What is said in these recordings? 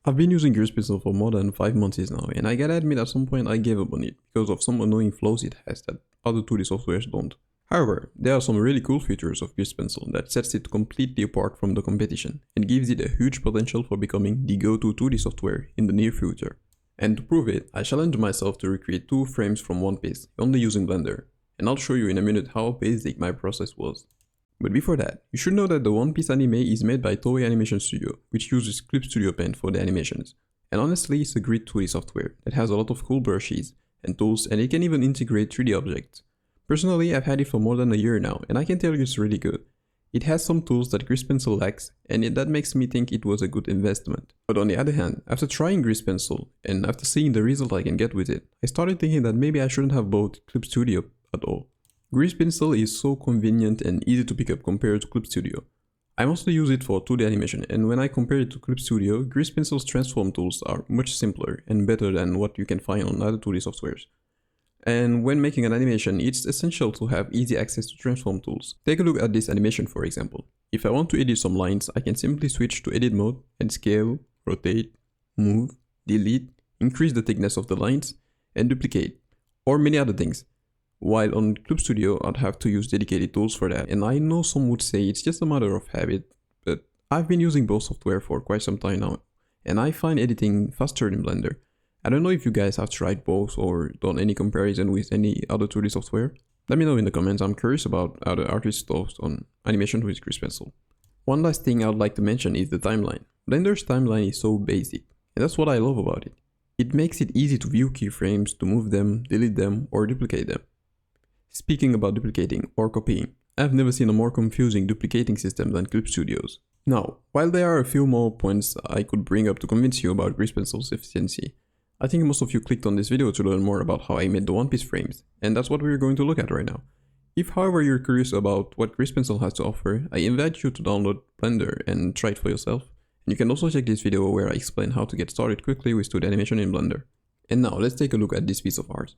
I've been using Grease Pencil for more than 5 months now, and I gotta admit at some point I gave up on it because of some annoying flaws it has that other 2D softwares don't. However, there are some really cool features of Grease Pencil that sets it completely apart from the competition and gives it a huge potential for becoming the go-to 2D software in the near future. And to prove it, I challenged myself to recreate 2 frames from One Piece, only using Blender, and I'll show you in a minute how basic my process was. But before that, you should know that the One Piece anime is made by Toei Animation Studio, which uses Clip Studio Paint for the animations. And honestly, it's a great 2D software that has a lot of cool brushes and tools, and it can even integrate 3D objects. Personally, I've had it for more than a year now, and I can tell you it's really good. It has some tools that Grease Pencil lacks, and that makes me think it was a good investment. But on the other hand, after trying Grease Pencil, and after seeing the result I can get with it, I started thinking that maybe I shouldn't have bought Clip Studio at all. Grease Pencil is so convenient and easy to pick up compared to Clip Studio. I mostly use it for 2D animation, and when I compare it to Clip Studio, Grease Pencil's transform tools are much simpler and better than what you can find on other 2D softwares. And when making an animation, it's essential to have easy access to transform tools. Take a look at this animation for example. If I want to edit some lines, I can simply switch to edit mode and scale, rotate, move, delete, increase the thickness of the lines, and duplicate, or many other things. While on Clip Studio, I'd have to use dedicated tools for that, and I know some would say it's just a matter of habit, but I've been using both software for quite some time now, and I find editing faster in Blender. I don't know if you guys have tried both or done any comparison with any other 2D software. Let me know in the comments, I'm curious about other artists' thoughts on animation with Grease Pencil. One last thing I would like to mention is the timeline. Blender's timeline is so basic, and that's what I love about it. It makes it easy to view keyframes, to move them, delete them, or duplicate them. Speaking about duplicating or copying, I've never seen a more confusing duplicating system than Clip Studio's. Now, while there are a few more points I could bring up to convince you about Grease Pencil's efficiency, I think most of you clicked on this video to learn more about how I made the One Piece frames, and that's what we're going to look at right now. If however you're curious about what Grease Pencil has to offer, I invite you to download Blender and try it for yourself, and you can also check this video where I explain how to get started quickly with 2D animation in Blender. And now let's take a look at this piece of art.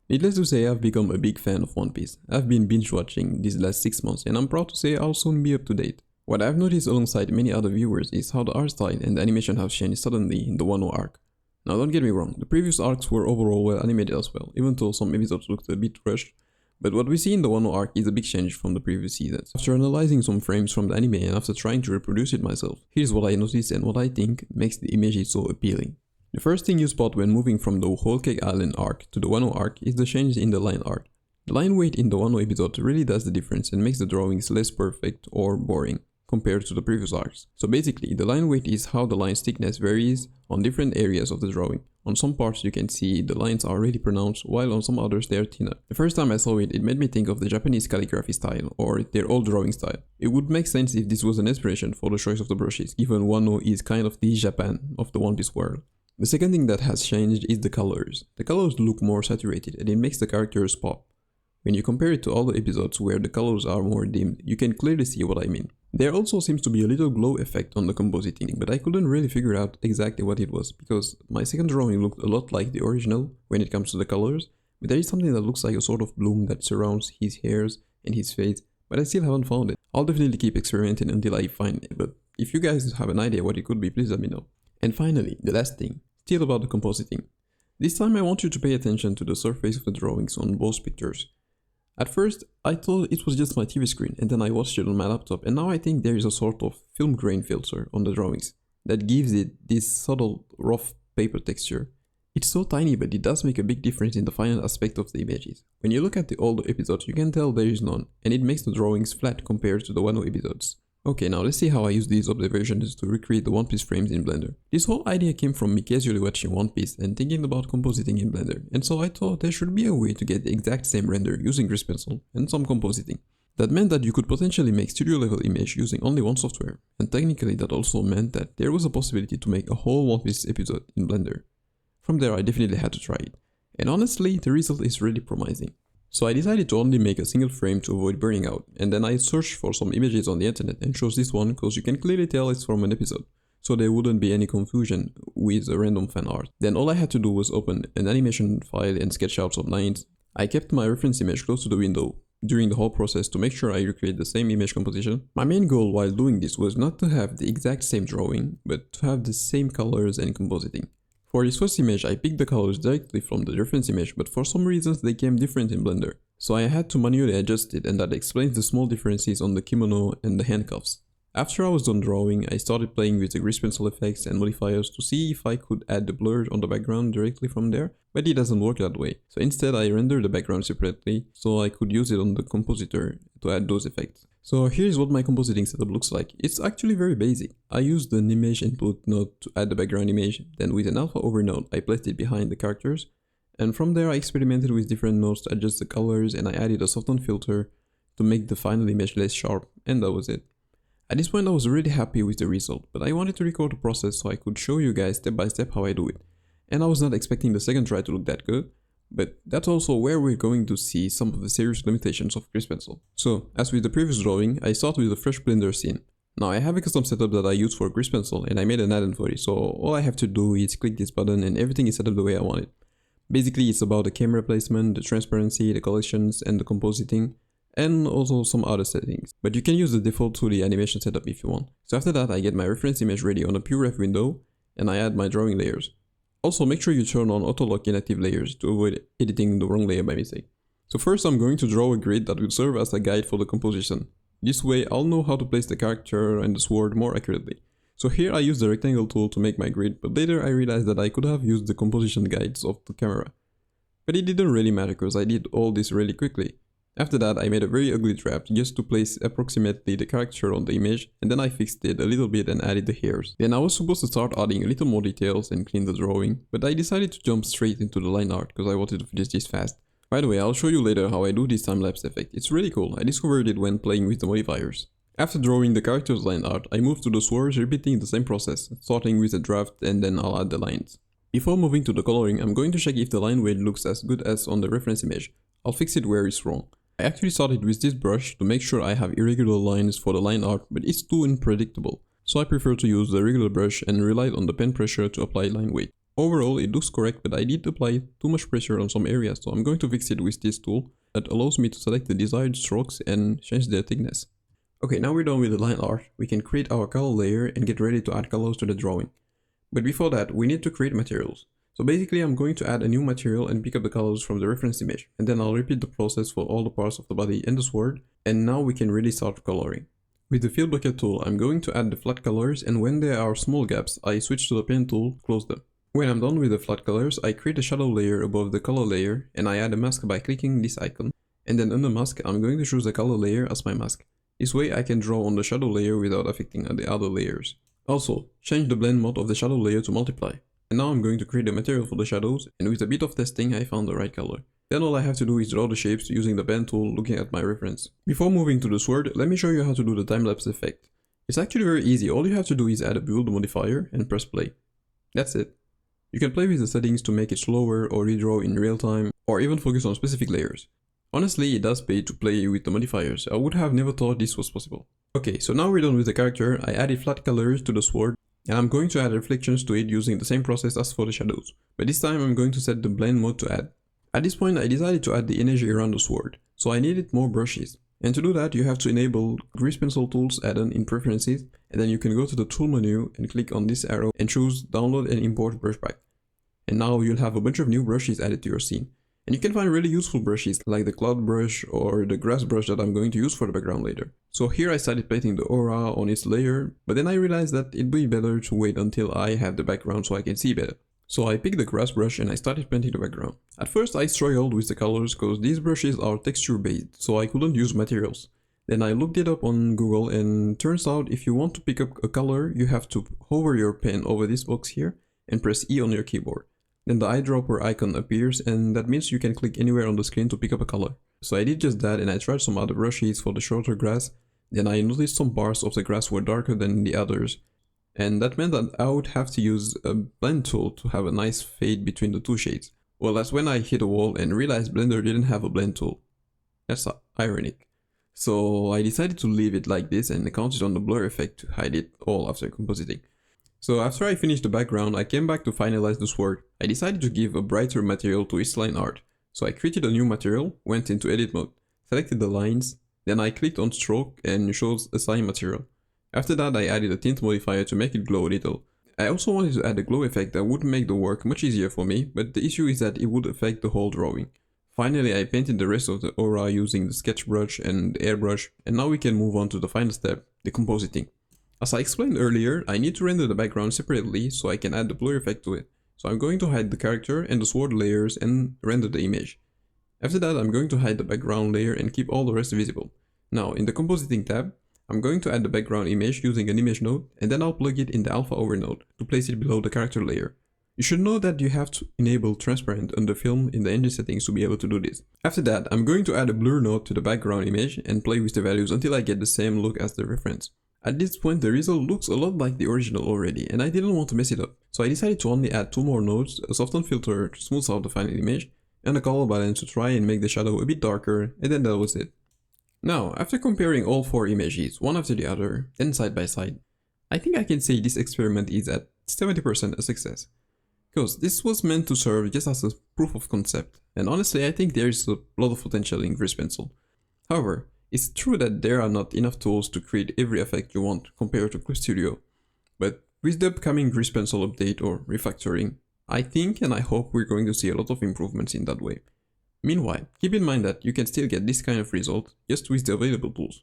Needless to say, I've become a big fan of One Piece. I've been binge watching these last 6 months, and I'm proud to say I'll soon be up to date. What I've noticed alongside many other viewers is how the art style and the animation have changed suddenly in the Wano arc. Now don't get me wrong, the previous arcs were overall well animated as well, even though some episodes looked a bit rushed, but what we see in the Wano arc is a big change from the previous seasons. After analyzing some frames from the anime and after trying to reproduce it myself, here's what I noticed and what I think makes the images so appealing. The first thing you spot when moving from the Whole Cake Island arc to the Wano arc is the change in the line art. The line weight in the Wano episode really does the difference and makes the drawings less perfect or boring compared to the previous arcs. So basically, the line weight is how the line's thickness varies on different areas of the drawing. On some parts you can see the lines are really pronounced, while on some others they are thinner. The first time I saw it, it made me think of the Japanese calligraphy style, or their old drawing style. It would make sense if this was an inspiration for the choice of the brushes, given Wano is kind of the Japan of the One Piece world. The second thing that has changed is the colors. The colors look more saturated and it makes the characters pop. When you compare it to other episodes where the colors are more dimmed, you can clearly see what I mean. There also seems to be a little glow effect on the compositing, but I couldn't really figure out exactly what it was, because my second drawing looked a lot like the original when it comes to the colors, but there is something that looks like a sort of bloom that surrounds his hairs and his face, but I still haven't found it. I'll definitely keep experimenting until I find it, but if you guys have an idea what it could be, please let me know. And finally, the last thing, still about the compositing. This time I want you to pay attention to the surface of the drawings on both pictures. At first, I thought it was just my TV screen, and then I watched it on my laptop, and now I think there is a sort of film grain filter on the drawings that gives it this subtle, rough paper texture. It's so tiny, but it does make a big difference in the final aspect of the images. When you look at the older episodes, you can tell there is none, and it makes the drawings flat compared to the Wano episodes. Okay, now let's see how I use these observations to recreate the One Piece frames in Blender. This whole idea came from me casually watching One Piece and thinking about compositing in Blender, and so I thought there should be a way to get the exact same render using Grease Pencil and some compositing. That meant that you could potentially make studio level image using only one software, and technically that also meant that there was a possibility to make a whole One Piece episode in Blender. From there I definitely had to try it, and honestly the result is really promising. So I decided to only make a single frame to avoid burning out, and then I searched for some images on the internet and chose this one because you can clearly tell it's from an episode, so there wouldn't be any confusion with the random fan art. Then all I had to do was open an animation file and sketch out some lines. I kept my reference image close to the window, during the whole process to make sure I recreate the same image composition. My main goal while doing this was not to have the exact same drawing, but to have the same colors and compositing. For this first image, I picked the colors directly from the reference image, but for some reasons they came different in Blender. So I had to manually adjust it, and that explains the small differences on the kimono and the handcuffs. After I was done drawing, I started playing with the grease pencil effects and modifiers to see if I could add the blur on the background directly from there, but it doesn't work that way. So instead I rendered the background separately so I could use it on the compositor to add those effects. So here's what my compositing setup looks like. It's actually very basic. I used an image input node to add the background image, then with an alpha over node I placed it behind the characters, and from there I experimented with different nodes to adjust the colors, and I added a soften filter to make the final image less sharp, and that was it. At this point I was really happy with the result, but I wanted to record the process so I could show you guys step by step how I do it. And I was not expecting the second try to look that good, but that's also where we're going to see some of the serious limitations of grease pencil. So, as with the previous drawing, I start with a fresh Blender scene. Now I have a custom setup that I use for grease pencil, and I made an add-on for it, so all I have to do is click this button and everything is set up the way I want it. Basically it's about the camera placement, the transparency, the collections, and the compositing, and also some other settings. But you can use the default 2D animation setup if you want. So after that I get my reference image ready on a pure ref window, and I add my drawing layers. Also make sure you turn on auto lock inactive layers to avoid editing the wrong layer by mistake. So first I'm going to draw a grid that will serve as a guide for the composition. This way I'll know how to place the character and the sword more accurately. So here I use the rectangle tool to make my grid, but later I realized that I could have used the composition guides of the camera. But it didn't really matter because I did all this really quickly. After that I made a very ugly draft just to place approximately the character on the image, and then I fixed it a little bit and added the hairs. Then I was supposed to start adding a little more details and clean the drawing, but I decided to jump straight into the line art because I wanted to finish this fast. By the way, I'll show you later how I do this time-lapse effect. It's really cool, I discovered it when playing with the modifiers. After drawing the character's line art, I moved to the swords, repeating the same process, starting with the draft and then I'll add the lines. Before moving to the coloring, I'm going to check if the line weight looks as good as on the reference image. I'll fix it where it's wrong. I actually started with this brush to make sure I have irregular lines for the line art, but it's too unpredictable, so I prefer to use the regular brush and relied on the pen pressure to apply line weight. Overall it looks correct, but I did apply too much pressure on some areas, so I'm going to fix it with this tool that allows me to select the desired strokes and change their thickness. Okay, now we're done with the line art, we can create our color layer and get ready to add colors to the drawing. But before that, we need to create materials. So basically I'm going to add a new material and pick up the colors from the reference image, and then I'll repeat the process for all the parts of the body and the sword, and now we can really start coloring. With the fill bucket tool I'm going to add the flat colors, and when there are small gaps I switch to the pen tool, close them. When I'm done with the flat colors I create a shadow layer above the color layer, and I add a mask by clicking this icon, and then under mask I'm going to choose the color layer as my mask. This way I can draw on the shadow layer without affecting the other layers. Also, change the blend mode of the shadow layer to multiply. And now I'm going to create a material for the shadows, and with a bit of testing I found the right color. Then all I have to do is draw the shapes using the pen tool looking at my reference. Before moving to the sword, let me show you how to do the time-lapse effect. It's actually very easy, all you have to do is add a build modifier and press play. That's it. You can play with the settings to make it slower or redraw in real time, or even focus on specific layers. Honestly, it does pay to play with the modifiers, I would have never thought this was possible. Okay, so now we're done with the character, I added flat colors to the sword, and I'm going to add reflections to it using the same process as for the shadows, but this time I'm going to set the blend mode to add. At this point I decided to add the energy around the sword, so I needed more brushes. And to do that you have to enable Grease Pencil Tools add-on in Preferences, and then you can go to the tool menu and click on this arrow and choose Download and Import Brush Pack. And now you'll have a bunch of new brushes added to your scene. And you can find really useful brushes like the cloud brush or the grass brush that I'm going to use for the background later. So here I started painting the aura on its layer, but then I realized that it'd be better to wait until I have the background so I can see better. So I picked the grass brush and I started painting the background. At first I struggled with the colors because these brushes are texture based, so I couldn't use materials. Then I looked it up on Google, and turns out if you want to pick up a color you have to hover your pen over this box here and press E on your keyboard. Then the eyedropper icon appears, and that means you can click anywhere on the screen to pick up a color. So I did just that, and I tried some other brushes for the shorter grass. Then I noticed some parts of the grass were darker than the others, and that meant that I would have to use a blend tool to have a nice fade between the two shades. Well, that's when I hit a wall and realized Blender didn't have a blend tool. That's ironic. So I decided to leave it like this and counted on the blur effect to hide it all after compositing. So after I finished the background, I came back to finalize the sword. I decided to give a brighter material to its line art. So I created a new material, went into edit mode, selected the lines, then I clicked on stroke and it shows assign material. After that I added a tint modifier to make it glow a little. I also wanted to add a glow effect that would make the work much easier for me, but the issue is that it would affect the whole drawing. Finally, I painted the rest of the aura using the sketch brush and the airbrush, and now we can move on to the final step, the compositing. As I explained earlier, I need to render the background separately so I can add the blur effect to it. So I'm going to hide the character and the sword layers and render the image. After that, I'm going to hide the background layer and keep all the rest visible. Now, in the compositing tab, I'm going to add the background image using an image node, and then I'll plug it in the alpha over node to place it below the character layer. You should know that you have to enable transparent under film in the engine settings to be able to do this. After that, I'm going to add a blur node to the background image and play with the values until I get the same look as the reference. At this point, the result looks a lot like the original already, and I didn't want to mess it up. So I decided to only add 2 more nodes, a soften filter to smooth out the final image, and a color balance to try and make the shadow a bit darker, and then that was it. Now, after comparing all 4 images, one after the other, then side by side, I think I can say this experiment is at 70% a success. Because this was meant to serve just as a proof of concept, and honestly I think there is a lot of potential in Grease Pencil. However, it's true that there are not enough tools to create every effect you want compared to Clip Studio, but with the upcoming Grease Pencil update or refactoring, I think and I hope we're going to see a lot of improvements in that way. Meanwhile, keep in mind that you can still get this kind of result just with the available tools.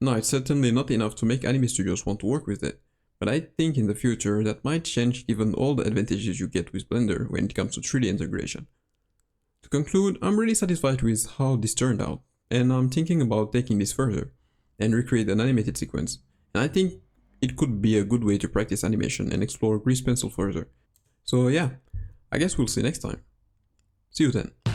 Now, it's certainly not enough to make anime studios want to work with it, but I think in the future that might change given all the advantages you get with Blender when it comes to 3D integration. To conclude, I'm really satisfied with how this turned out, and I'm thinking about taking this further and recreate an animated sequence, and I think it could be a good way to practice animation and explore Grease Pencil further. So yeah, I guess we'll see next time. See you then.